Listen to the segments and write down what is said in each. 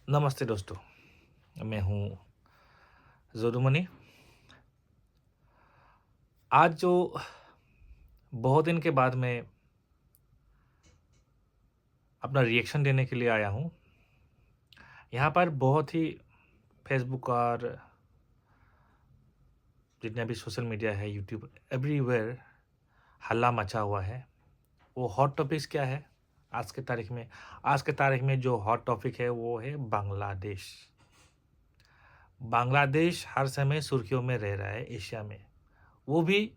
नमस्ते दोस्तों, मैं हूँ जोदुमणि। आज जो बहुत दिन के बाद मैं अपना रिएक्शन देने के लिए आया हूँ, यहाँ पर बहुत ही फेसबुक और जितने भी सोशल मीडिया है, यूट्यूब, एवरीवेयर हल्ला मचा हुआ है। वो हॉट टॉपिक्स क्या है आज के तारीख में? आज के तारीख में जो हॉट टॉपिक है वो है बांग्लादेश। बांग्लादेश हर समय सुर्खियों में रह रहा है एशिया में। वो भी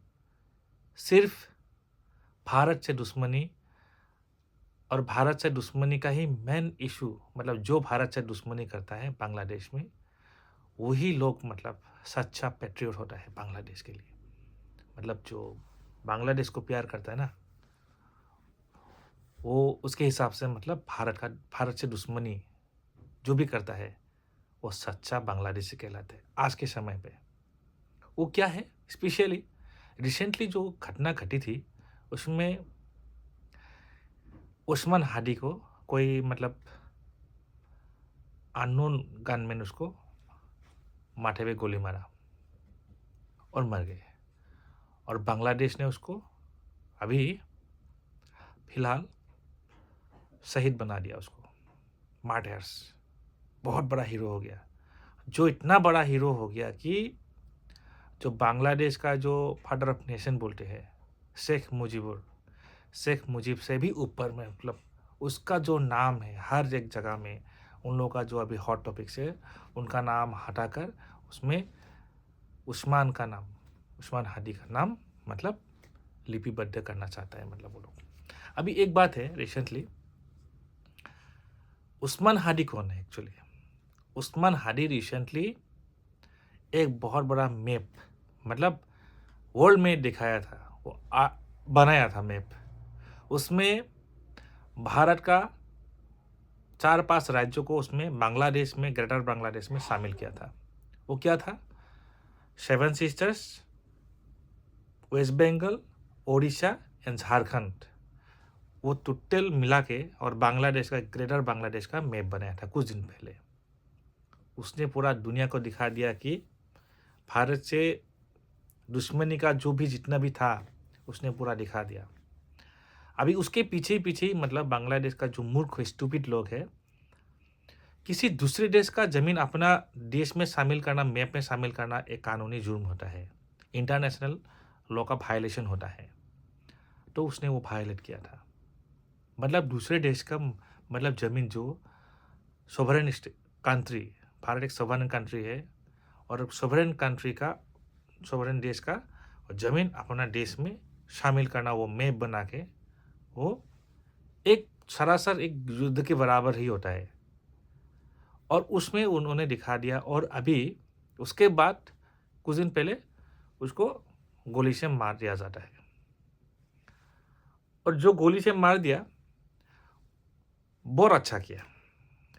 सिर्फ भारत से दुश्मनी और भारत से दुश्मनी का ही मेन इशू, मतलब जो भारत से दुश्मनी करता है बांग्लादेश में, वही लोग मतलब सच्चा पैट्रियट होता है बांग्लादेश के लिए। मतलब जो बांग्लादेश को प्यार करता है ना, वो उसके हिसाब से मतलब भारत से दुश्मनी जो भी करता है वो सच्चा बांग्लादेशी कहलाता है आज के समय पे। वो क्या है? स्पेशली रिसेंटली जो घटना घटी थी उसमें उस्मान हादी को कोई मतलब अननोन गनमैन उसको माथे पे गोली मारा और मर गए। और बांग्लादेश ने उसको अभी फिलहाल शहीद बना दिया उसको, मार्टियर्स। बहुत बड़ा हीरो हो गया, जो इतना बड़ा हीरो हो गया कि जो बांग्लादेश का जो फादर ऑफ नेशन बोलते हैं शेख मुजीब से भी ऊपर में, मतलब उसका जो नाम है हर एक जगह में, उन लोगों का जो अभी हॉट टॉपिक्स है उनका नाम हटाकर उसमें उस्मान का नाम, उस्मान हादी का नाम मतलब लिपिबद्ध करना चाहता है मतलब वो लोग। अभी एक बात है, रिसेंटली उस्मान हादी कौन है एक्चुअली? उस्मान हादी रिसेंटली एक बहुत बड़ा मैप, मतलब वर्ल्ड में दिखाया था, वो बनाया था मैप। उसमें भारत का 4-5 राज्यों को उसमें बांग्लादेश में, ग्रेटर बांग्लादेश में शामिल किया था। वो क्या था? 7 सिस्टर्स, वेस्ट बंगाल, ओडिशा एंड झारखंड, वो टोटल मिला के और बांग्लादेश का, ग्रेटर बांग्लादेश का मैप बनाया था कुछ दिन पहले। उसने पूरा दुनिया को दिखा दिया कि भारत से दुश्मनी का जो भी जितना भी था उसने पूरा दिखा दिया। अभी उसके पीछे पीछे मतलब बांग्लादेश का जो मूर्ख स्टूपिड लोग है, किसी दूसरे देश का जमीन अपना देश में शामिल करना, मैप में शामिल करना एक कानूनी जुर्म होता है, इंटरनेशनल लॉ का वायलेशन होता है। तो उसने वो वायलेट किया था। मतलब दूसरे देश का मतलब जमीन जो सोवरेन कंट्री, भारत एक सोवरेन कंट्री है और सोवरेन कंट्री का, सोवरेन देश का जमीन अपना देश में शामिल करना, वो मैप बना के, वो एक सरासर एक युद्ध के बराबर ही होता है। और उसमें उन्होंने दिखा दिया और अभी उसके बाद कुछ दिन पहले उसको गोली से मार दिया जाता है। और जो गोली से मार दिया बहुत अच्छा किया,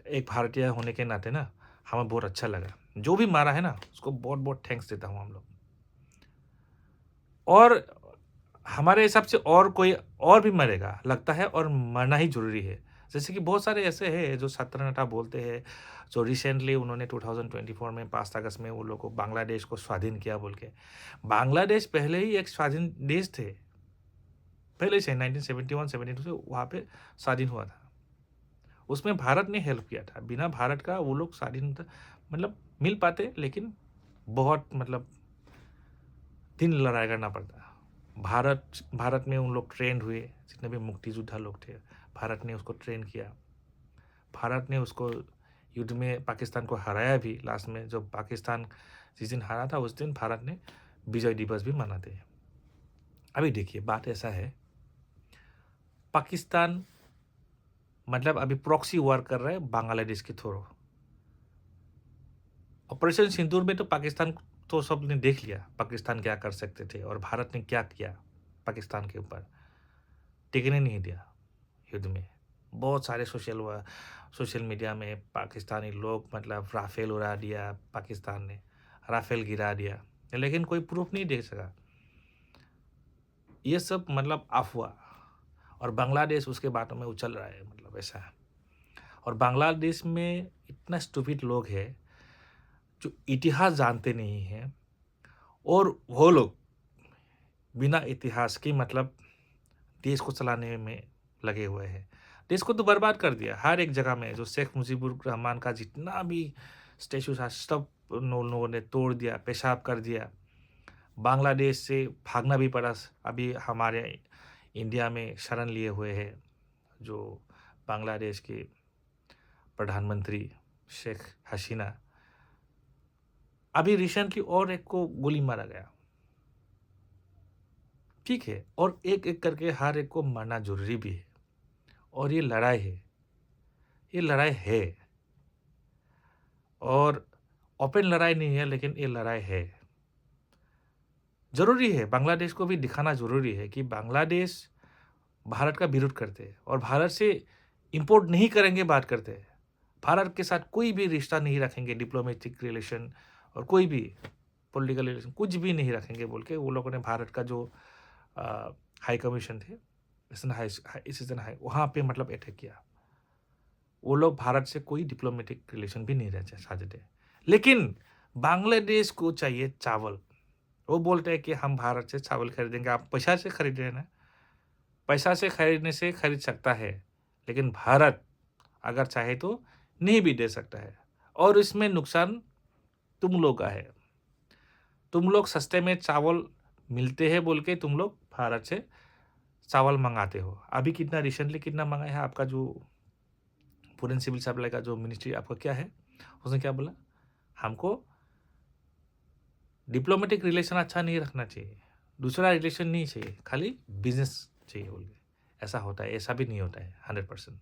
एक भारतीय होने के नाते ना हमें बहुत अच्छा लगा। जो भी मारा है ना उसको बहुत बहुत थैंक्स देता हूँ हम लोग। और हमारे हिसाब से और कोई और भी मरेगा लगता है, और मरना ही ज़रूरी है। जैसे कि बहुत सारे ऐसे हैं जो सत्तर बोलते हैं, जो रिसेंटली उन्होंने 2024 में 5 अगस्त में वो लोग को बांग्लादेश को स्वाधीन किया बोल के। बांग्लादेश पहले ही एक स्वाधीन देश थे, पहले से 1971-72 से वहाँ पे स्वाधीन हुआ था। उसमें भारत ने हेल्प किया था, बिना भारत का वो लोग स्वाधीन मतलब मिल पाते, लेकिन बहुत मतलब दिन लड़ाई करना पड़ता। भारत में उन लोग ट्रेंड हुए, जितने भी मुक्तियोद्धा लोग थे, भारत ने उसको ट्रेन किया। भारत ने उसको युद्ध में पाकिस्तान को हराया भी। लास्ट में जब पाकिस्तान जिस दिन हारा था उस दिन भारत ने विजय दिवस भी मनाते हैं। अभी देखिए बात ऐसा है, पाकिस्तान मतलब अभी प्रॉक्सी वॉर कर रहा है बांग्लादेश के थ्रू। ऑपरेशन सिंदूर में तो पाकिस्तान तो सबने देख लिया पाकिस्तान क्या कर सकते थे, और भारत ने क्या किया पाकिस्तान के ऊपर, टिकने नहीं दिया युद्ध में। बहुत सारे सोशल मीडिया में पाकिस्तानी लोग मतलब राफेल उड़ा दिया, पाकिस्तान ने राफेल गिरा दिया, लेकिन कोई प्रूफ नहीं दे सका। ये सब मतलब अफवाह, और बांग्लादेश उसके बातों में उछल रहा है, मतलब ऐसा है। और बांग्लादेश में इतना स्टूपिड लोग हैं जो इतिहास जानते नहीं हैं और वो लोग बिना इतिहास के मतलब देश को चलाने में लगे हुए हैं। देश को तो बर्बाद कर दिया हर एक जगह में। जो शेख मुजीबुर रहमान का जितना भी स्टैचू था सब उन लोगों ने तोड़ दिया, पेशाब कर दिया। बांग्लादेश से भागना भी पड़ा। अभी हमारे इंडिया में शरण लिए हुए हैं जो बांग्लादेश के प्रधानमंत्री शेख हसीना। अभी रिसेंटली और एक को गोली मारा गया, ठीक है। और एक एक करके हर एक को मारना जरूरी भी है। और ये लड़ाई है, ये लड़ाई है और ओपन लड़ाई नहीं है, लेकिन ये लड़ाई है। जरूरी है, बांग्लादेश को भी दिखाना जरूरी है कि बांग्लादेश भारत का विरोध करते हैं और भारत से इंपोर्ट नहीं करेंगे बात करते हैं। भारत के साथ कोई भी रिश्ता नहीं रखेंगे, डिप्लोमेटिक रिलेशन और कोई भी पॉलिटिकल रिलेशन कुछ भी नहीं रखेंगे बोल के वो लोगों ने भारत का जो हाई कमीशन थे हाई वहाँ पे मतलब अटैक किया। वो लोग भारत से कोई डिप्लोमेटिक रिलेशन भी नहीं रहते चाहते। लेकिन बांग्लादेश को चाहिए चावल। वो बोलते हैं कि हम भारत से चावल खरीदेंगे। आप पैसा से खरीद रहे हैं ना, पैसा से खरीदने से खरीद सकता है, लेकिन भारत अगर चाहे तो नहीं भी दे सकता है। और इसमें नुकसान तुम लोग का है। तुम लोग सस्ते में चावल मिलते हैं बोल के तुम लोग भारत से चावल मंगाते हो। अभी कितना रिसेंटली कितना मंगाया है आपका जो फूड एंड सिविल सप्लाई का जो मिनिस्ट्री आपका क्या है, उसने क्या बोला, हमको डिप्लोमेटिक रिलेशन अच्छा नहीं रखना चाहिए, दूसरा रिलेशन नहीं चाहिए, खाली बिजनेस चाहिए बोल के। ऐसा होता है? ऐसा भी नहीं होता है 100%।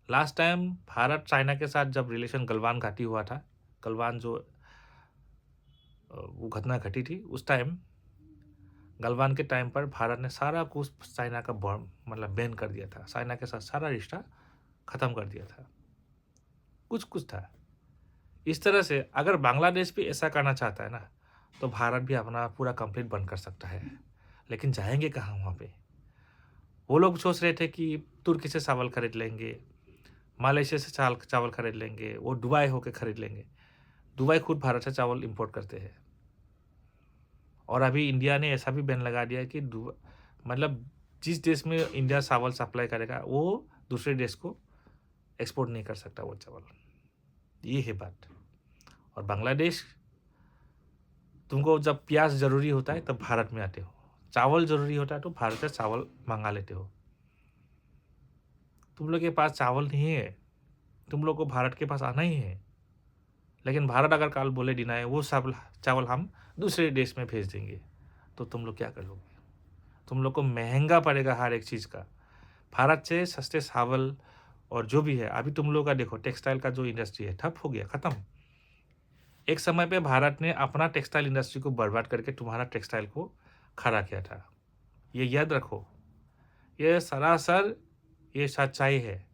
लास्ट टाइम भारत चाइना के साथ जब रिलेशन गलवान घाटी हुआ था, गलवान जो वो घटना घटी थी, उस टाइम गलवान के टाइम पर भारत ने सारा कुछ चाइना का मतलब बैन कर दिया था। चाइना के साथ सारा रिश्ता ख़त्म कर दिया था। कुछ कुछ था। इस तरह से अगर बांग्लादेश भी ऐसा करना चाहता है ना, तो भारत भी अपना पूरा कंप्लीट बंद कर सकता है। लेकिन जाएंगे कहाँ वहाँ पे? वो लोग सोच रहे थे कि तुर्की से चावल खरीद लेंगे, मलेशिया से चावल खरीद लेंगे, वो दुबई होके खरीद लेंगे। दुबई खुद भारत से चावल इंपोर्ट करते हैं। और अभी इंडिया ने ऐसा भी बैन लगा दिया कि मतलब जिस देश में इंडिया चावल सप्लाई करेगा वो दूसरे देश को एक्सपोर्ट नहीं कर सकता वो चावल। ये है बात। और बांग्लादेश, तुमको जब प्याज ज़रूरी होता है तब भारत में आते हो, चावल ज़रूरी होता है तो भारत से चावल मंगा लेते हो। तुम लोग के पास चावल नहीं है, तुम लोग को भारत के पास आना ही है। लेकिन भारत अगर काल बोले डिनाए वो सब चावल हम दूसरे देश में भेज देंगे, तो तुम लोग क्या कर लोगे? तुम लोग को महंगा पड़ेगा हर एक चीज़ का। भारत से सस्ते चावल और जो भी है, अभी तुम लोग का देखो टेक्सटाइल का जो इंडस्ट्री है ठप हो गया, ख़त्म। एक समय पे भारत ने अपना टेक्सटाइल इंडस्ट्री को बर्बाद करके तुम्हारा टेक्सटाइल को खड़ा किया था। ये याद रखो, ये सरासर ये सच्चाई है।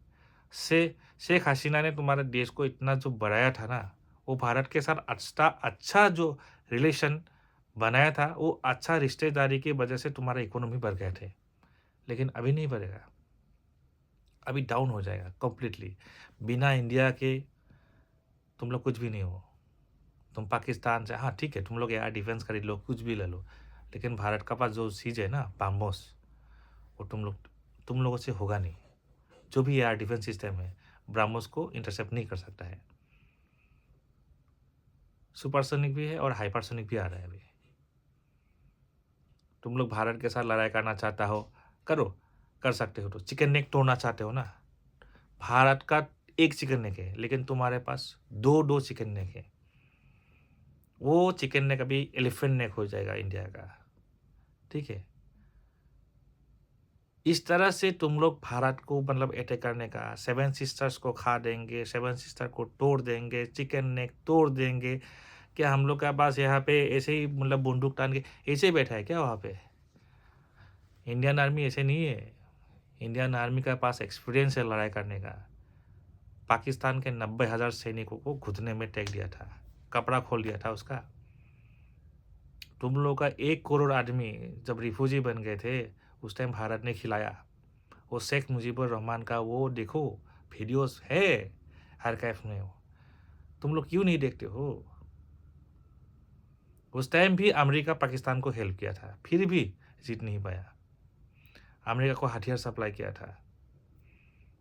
शेख हसीना ने तुम्हारे देश को इतना जो बढ़ाया था ना, वो भारत के साथ अच्छा जो रिलेशन बनाया था, वो अच्छा रिश्तेदारी की वजह से तुम्हारा इकोनॉमी बढ़ गए थे। लेकिन अभी नहीं बढ़ेगा, अभी डाउन हो जाएगा कम्प्लीटली। बिना इंडिया के तुम लोग कुछ भी नहीं हो। तुम पाकिस्तान से, हाँ ठीक है, तुम लोग एयर डिफेंस खरीद लो, कुछ भी ले लो, लेकिन भारत का पास जो चीज़ है ना ब्रह्मोस, वो तुम लोगों से होगा नहीं। जो भी एयर डिफेंस सिस्टम है ब्रह्मोस को इंटरसेप्ट नहीं कर सकता है। सुपरसोनिक भी है और हाइपरसोनिक भी आ रहा है अभी। तुम लोग भारत के साथ लड़ाई करना चाहता हो, कर सकते हो। तो चिकन नेक तोड़ना चाहते हो ना, भारत का एक चिकन नेक है, लेकिन तुम्हारे पास दो चिकन नेक है। वो चिकन नेक अभी एलिफेंट नेक हो जाएगा इंडिया का, ठीक है। इस तरह से तुम लोग भारत को मतलब अटैक करने का, सेवन सिस्टर्स को खा देंगे, सेवन सिस्टर को तोड़ देंगे, चिकन नेक तोड़ देंगे। क्या हम लोग का पास यहाँ पे ऐसे ही मतलब बंदूक तान के ऐसे ही बैठा है क्या वहाँ पे? इंडियन आर्मी ऐसे नहीं है। इंडियन आर्मी का पास एक्सपीरियंस है लड़ाई करने का। पाकिस्तान के 90,000 सैनिकों को घुटने में टेक दिया था, कपड़ा खोल दिया था उसका। तुम लोग का 1 करोड़ आदमी जब रिफ्यूजी बन गए थे, उस टाइम भारत ने खिलाया। वो शेख मुजीबुर रहमान का वो देखो वीडियोस है आर्काइव में, तुम लोग क्यों नहीं देखते हो? उस टाइम भी अमेरिका पाकिस्तान को हेल्प किया था, फिर भी जीत नहीं पाया। अमेरिका को हथियार सप्लाई किया था,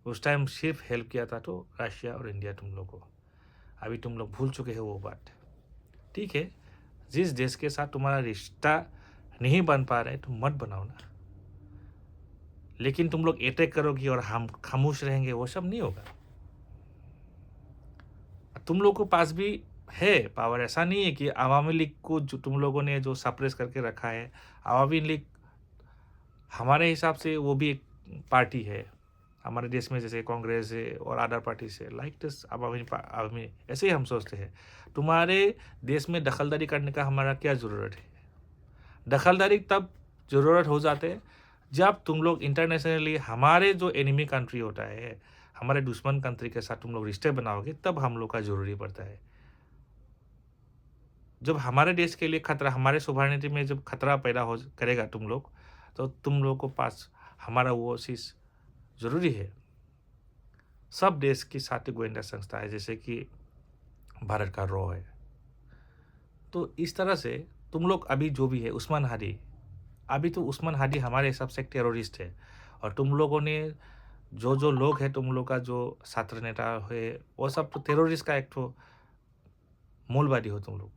उस टाइम सिर्फ हेल्प किया था तो रशिया और इंडिया तुम लोग को। अभी तुम लोग भूल चुके हो वो बात। ठीक है, जिस देश के साथ तुम्हारा रिश्ता नहीं बन पा रहे तुम मत बनाओ ना, लेकिन तुम लोग अटैक करोगे और हम खामोश रहेंगे, वो सब नहीं होगा। तुम लोग को पास भी है पावर, ऐसा नहीं है कि आवामी लीग को जो तुम लोगों ने जो सप्रेस करके रखा है, आवामी लीग हमारे हिसाब से वो भी एक पार्टी है हमारे देश में, जैसे कांग्रेस है और अदर पार्टी से लाइक दिस आवामी, ऐसे ही हम सोचते हैं। तुम्हारे देश में दखलदारी करने का हमारा क्या ज़रूरत है? दखलदारी तब ज़रूरत हो जाते हैं जब तुम लोग इंटरनेशनली हमारे जो एनिमी कंट्री होता है, हमारे दुश्मन कंट्री के साथ तुम लोग रिश्ते बनाओगे, तब हम लोग का ज़रूरी पड़ता है। जब हमारे देश के लिए खतरा, हमारे सोवरेनिटी में जब खतरा पैदा हो करेगा तुम लोग, तो तुम लोग को पास हमारा वो चीज़ ज़रूरी है। सब देश की साथ गोয়েন্দা संस्था है, जैसे कि भारत का रॉ है। तो इस तरह से तुम लोग अभी जो भी है उस्मान हादी, अभी तो उस्मान हादी हमारे हिसाब से एक टेररिस्ट है, और तुम लोगों ने जो लोग हैं तुम लोग का जो छात्र नेता है, वो सब तो टेररिस्ट का एक तो मूलवादी हो तुम लोग।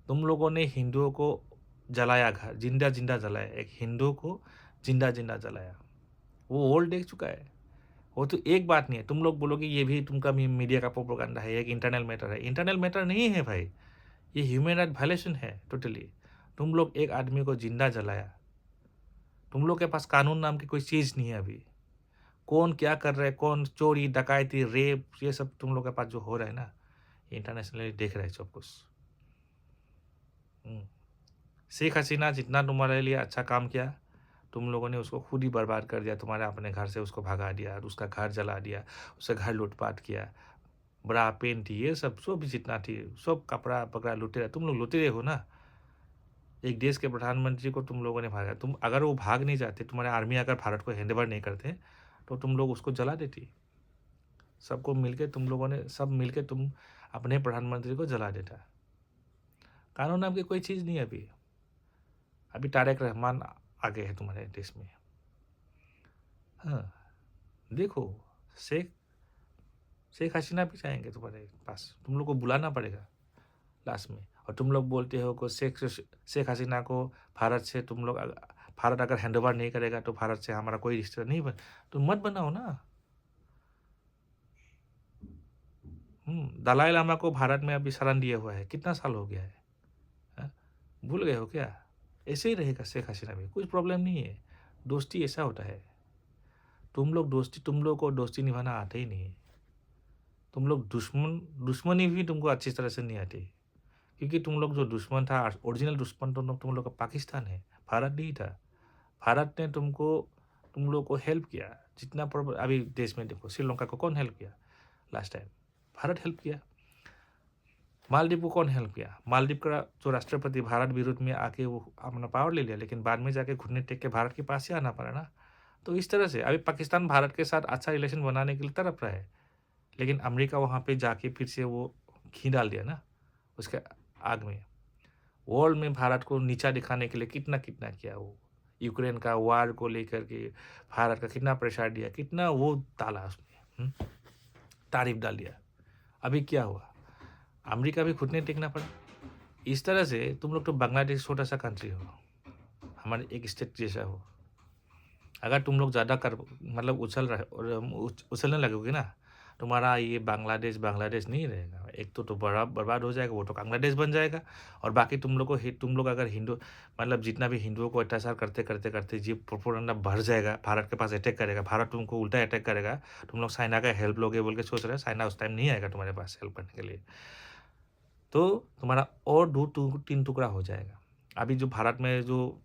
तुम लोगों ने हिंदुओं को जलाया, घर जिंदा जिंदा जलाया, एक हिंदू को जिंदा जिंदा जलाया, वो ओल्ड देख चुका है। वो तो एक बात नहीं है, तुम लोग बोलोगे ये भी तुमका मीडिया का प्रोपेगेंडा है, एक इंटरनल मैटर है। इंटरनल मैटर नहीं है भाई, ये ह्यूमन राइट वायलेशन है टोटली। तुम लोग एक आदमी को जिंदा जलाया, तुम लोग के पास कानून नाम की कोई चीज़ नहीं है अभी। कौन क्या कर रहा है, कौन चोरी डकैती रेप, ये सब तुम लोग के पास जो हो रहा है ना, इंटरनेशनली देख रहे हैं सब कुछ। शेख हसीना जितना तुम्हारे लिए अच्छा काम किया, तुम लोगों ने उसको खुद ही बर्बाद कर दिया। तुम्हारे अपने घर से उसको भगा दिया, उसका घर जला दिया, उसका घर लूटपाट किया, बड़ा पेन थी, ये सब सब जितना थी सब कपड़ा पकड़ा लुटे रहे। तुम लोग लुटे हो ना। एक देश के प्रधानमंत्री को तुम लोगों ने भागा। तुम अगर वो भाग नहीं जाते, तुम्हारे आर्मी अगर भारत को हैंड ओवर नहीं करते, तो तुम लोग उसको जला देती। सबको मिलके तुम लोगों ने सब मिलके तुम अपने प्रधानमंत्री को जला देता। कानून नाम की कोई चीज़ नहीं है अभी। अभी तारक रहमान आगे है तुम्हारे देश में। हाँ, देखो, शेख शेख हसीना भी जाएंगे तुम्हारे पास, तुम लोग को बुलाना पड़ेगा लास्ट में। और तुम लोग बोलते हो कि शेख हसीना को भारत से तुम लोग भारत अगर हैंड ओवर नहीं करेगा तो भारत से हमारा कोई रिश्ता नहीं बन, तो मत बनाओ ना। दलाई लामा को भारत में अभी शरण दिया हुआ है, कितना साल हो गया है? हाँ? भूल गए हो क्या? ऐसे ही रहेगा शेख हसीना भी, कुछ प्रॉब्लम नहीं है। दोस्ती ऐसा होता है। तुम लोग को दोस्ती निभाना आता ही नहीं है। तुम लोग दुश्मनी भी तुमको अच्छी तरह से नहीं आती, क्योंकि तुम लोग जो दुश्मन था, ओरिजिनल दुश्मन तो तुम लोग का पाकिस्तान है, भारत नहीं था। भारत ने तुम लोग को हेल्प किया जितना अभी देश में देखो, श्रीलंका को कौन हेल्प किया लास्ट टाइम? भारत हेल्प किया। मालदीव को कौन हेल्प किया? मालदीव का जो राष्ट्रपति भारत विरुद्ध में आके वो अपना पावर ले लिया, लेकिन बाद में जाके घुटने टेक के भारत के पास ही आना पड़ा ना। तो इस तरह से अभी पाकिस्तान भारत के साथ अच्छा रिलेशन बनाने के लिए तड़प रहा है, लेकिन अमेरिका वहाँ पे जाके फिर से वो घी डाल दिया ना उसके आग में। वर्ल्ड में भारत को नीचा दिखाने के लिए कितना कितना किया वो। यूक्रेन का वार को लेकर के भारत का कितना प्रेशर दिया, कितना वो डाला उसमें, तारीफ डाल दिया। अभी क्या हुआ? अमेरिका भी घुटने टेकना पड़ा। इस तरह से तुम लोग तो बांग्लादेश छोटा सा कंट्री हो, हमारे एक स्टेट जैसा हो। अगर तुम लोग ज़्यादा कर मतलब उछलने लगोगे ना, तुम्हारा ये बांग्लादेश बांग्लादेश नहीं रहेगा। एक तो बड़ा बर्बाद हो जाएगा, वो तो बांग्लादेश बन जाएगा। और बाकी तुम लोग अगर हिंदू मतलब जितना भी हिंदुओं को अत्याचार करते करते करते जी प्रोपेगेंडा बढ़ जाएगा, भारत के पास अटैक करेगा, भारत तुमको उल्टा अटैक करेगा, तुम लोग चाइना का हेल्प लोगे बोल के सोच रहे हो। चाइना उस टाइम नहीं आएगा तुम्हारे पास हेल्प करने के लिए, तो तुम्हारा और तीन टुकड़ा हो जाएगा। अभी जो भारत में जो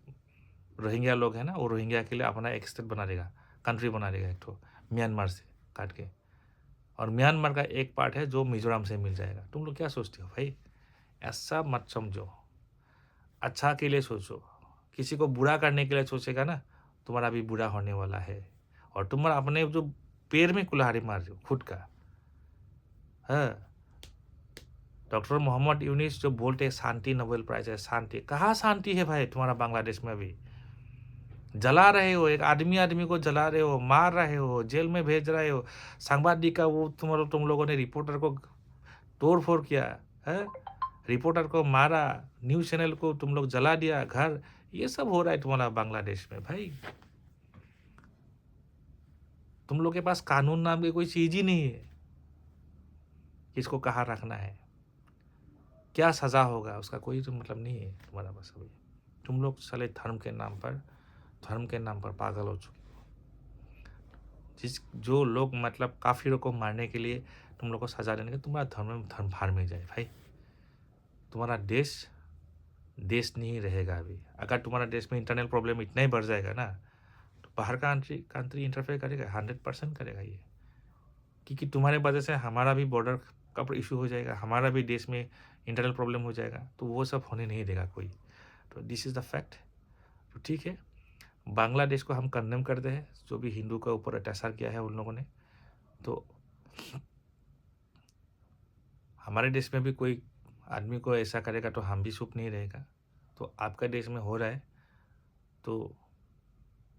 रोहिंग्या लोग हैं ना, वो रोहिंग्या के लिए अपना एक स्टेट बना देगा, कंट्री बना देगा एक तो, म्यांमार से काट के। और म्यांमार का एक पार्ट है जो मिजोरम से मिल जाएगा। तुम लोग क्या सोचते हो भाई? ऐसा मत समझो, अच्छा के लिए सोचो। किसी को बुरा करने के लिए सोचेगा ना, तुम्हारा भी बुरा होने वाला है। और तुम्हारा अपने जो पैर में कुल्हाड़ी मार रहे हो खुद का। हाँ, डॉक्टर मोहम्मद यूनिस जो बोलते हैं शांति नोबेल प्राइज है, शांति, कहाँ शांति है भाई तुम्हारा बांग्लादेश में? अभी जला रहे हो, एक आदमी को जला रहे हो, मार रहे हो, जेल में भेज रहे हो, सांबादिक का वो तुम लोगों ने रिपोर्टर को तोड़ फोड़ किया है, रिपोर्टर को मारा, न्यूज़ चैनल को तुम लोग जला दिया घर, ये सब हो रहा है तुम्हारा बांग्लादेश में भाई। तुम लोग के पास कानून नाम की कोई चीज ही नहीं है, किसको कहाँ रखना है, क्या सजा होगा उसका कोई तो मतलब नहीं है तुम्हारा पास। अभी तुम लोग साले धर्म के नाम पर पागल हो चुके हो। जो लोग मतलब काफिरों को मारने के लिए तुम लोग को सजा देने के, तुम्हारा धर्म भार में जाए भाई। तुम्हारा देश नहीं रहेगा अभी। अगर तुम्हारा देश में इंटरनल प्रॉब्लम इतना ही बढ़ जाएगा ना, तो बाहर का कंट्री इंटरफेयर करेगा, 100% करेगा ये, क्योंकि तुम्हारे वजह से हमारा भी बॉर्डर का इशू हो जाएगा, हमारा भी देश में इंटरनल प्रॉब्लम हो जाएगा, तो वो सब होने नहीं देगा कोई। तो दिस इज़ द फैक्ट। तो ठीक है, बांग्लादेश को हम कंडेम करते हैं, जो भी हिंदू के ऊपर अत्याचार किया है उन लोगों ने। तो हमारे देश में भी कोई आदमी को ऐसा करेगा तो हम भी चुप नहीं रहेगा। तो आपका देश में हो रहा है तो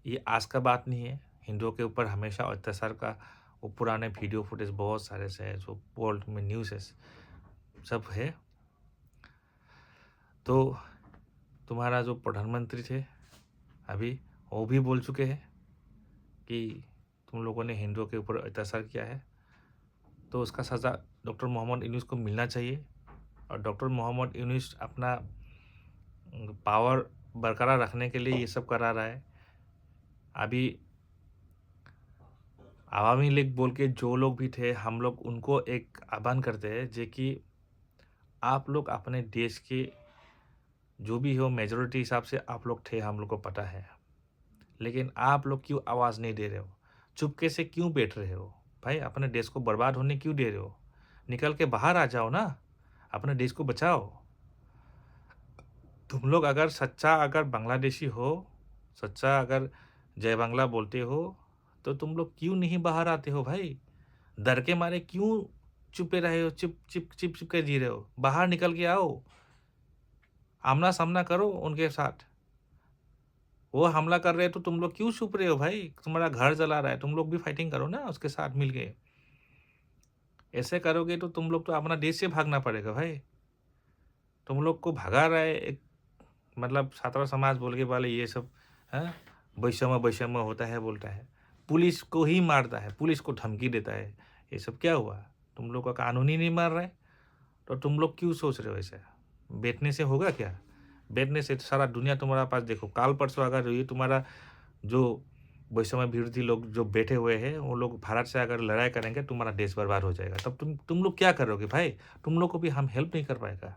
ये आज का बात नहीं है। हिंदुओं के ऊपर हमेशा अत्याचार का वो पुराने वीडियो फुटेज बहुत सारे से है, जो वर्ल्ड में न्यूज़ है, सब है। तो तुम्हारा जो प्रधानमंत्री थे अभी, वो भी बोल चुके हैं कि तुम लोगों ने हिंदुओं के ऊपर अत्याचार किया है, तो उसका सज़ा डॉक्टर मोहम्मद यूनुस को मिलना चाहिए। और डॉक्टर मोहम्मद यूनुस अपना पावर बरकरार रखने के लिए ये सब करा रहा है। अभी आवामी लीग बोल के जो लोग भी थे, हम लोग उनको एक आह्वान करते हैं जे कि आप लोग अपने देश के जो भी हो मेजॉरिटी हिसाब से आप लोग थे, हम लोग को पता है, लेकिन आप लोग क्यों आवाज़ नहीं दे रहे हो? चुपके से क्यों बैठ रहे हो भाई? अपने देश को बर्बाद होने क्यों दे रहे हो? निकल के बाहर आ जाओ ना, अपने देश को बचाओ। तुम लोग अगर सच्चा अगर बांग्लादेशी हो, सच्चा अगर जय बांग्ला बोलते हो, तो तुम लोग क्यों नहीं बाहर आते हो भाई? डर के मारे क्यों चुपे रहे हो, चिप के जी रहे हो? बाहर निकल के आओ, आमना सामना करो उनके साथ। वो हमला कर रहे हैं तो तुम लोग क्यों छुप रहे हो भाई? तुम्हारा घर जला रहा है, तुम लोग भी फाइटिंग करो ना उसके साथ मिल के। ऐसे करोगे तो तुम लोग तो अपना देश से भागना पड़ेगा भाई। तुम लोग को भगा रहा है एक मतलब छात्र समाज बोल के वाले ये सब, हाँ, वैषम्य होता है बोलता है, पुलिस को ही मारता है, पुलिस को धमकी देता है। ये सब क्या हुआ? तुम लोग का कानून ही नहीं मार रहा है, तो तुम लोग क्यों सोच रहे हो ऐसा? बैठने से होगा क्या? बैठने से सारा दुनिया तुम्हारा पास, देखो काल परसों अगर ये तुम्हारा जो वैषम्य विरोधी लोग जो बैठे हुए हैं, वो लोग भारत से अगर लड़ाई करेंगे, तुम्हारा देश बर्बाद हो जाएगा। तब तुम लोग क्या करोगे भाई? तुम लोग को भी हम हेल्प नहीं कर पाएगा,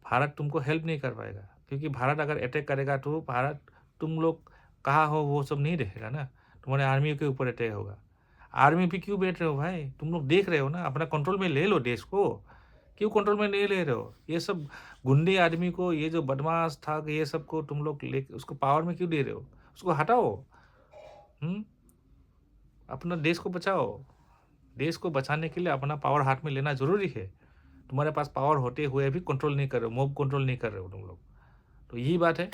भारत तुमको हेल्प नहीं कर पाएगा, क्योंकि भारत अगर अटैक करेगा तो भारत तुम लोग कहाँ हो वो सब नहीं देखेगा ना, तुम्हारे आर्मी के ऊपर अटैक होगा। आर्मी भी क्यों बैठ रहे हो भाई? तुम लोग देख रहे हो ना, अपना कंट्रोल में ले लो देश को, क्यों कंट्रोल में नहीं ले रहे हो? ये सब गुंडे आदमी को, ये जो बदमाश था, ये सब को तुम लोग ले उसको पावर में क्यों दे रहे हो? उसको हटाओ। अपना देश को बचाओ। देश को बचाने के लिए अपना पावर हाथ में लेना जरूरी है। तुम्हारे पास पावर होते हुए भी कंट्रोल नहीं कर रहे हो, मॉब कंट्रोल नहीं कर रहे हो तुम लोग। तो यही बात है,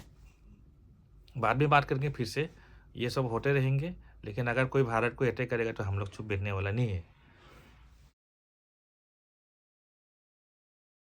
बाद में बात करके फिर से, ये सब होते रहेंगे, लेकिन अगर कोई भारत को अटैक करेगा तो हम लोग चुप बैठने वाला नहीं है।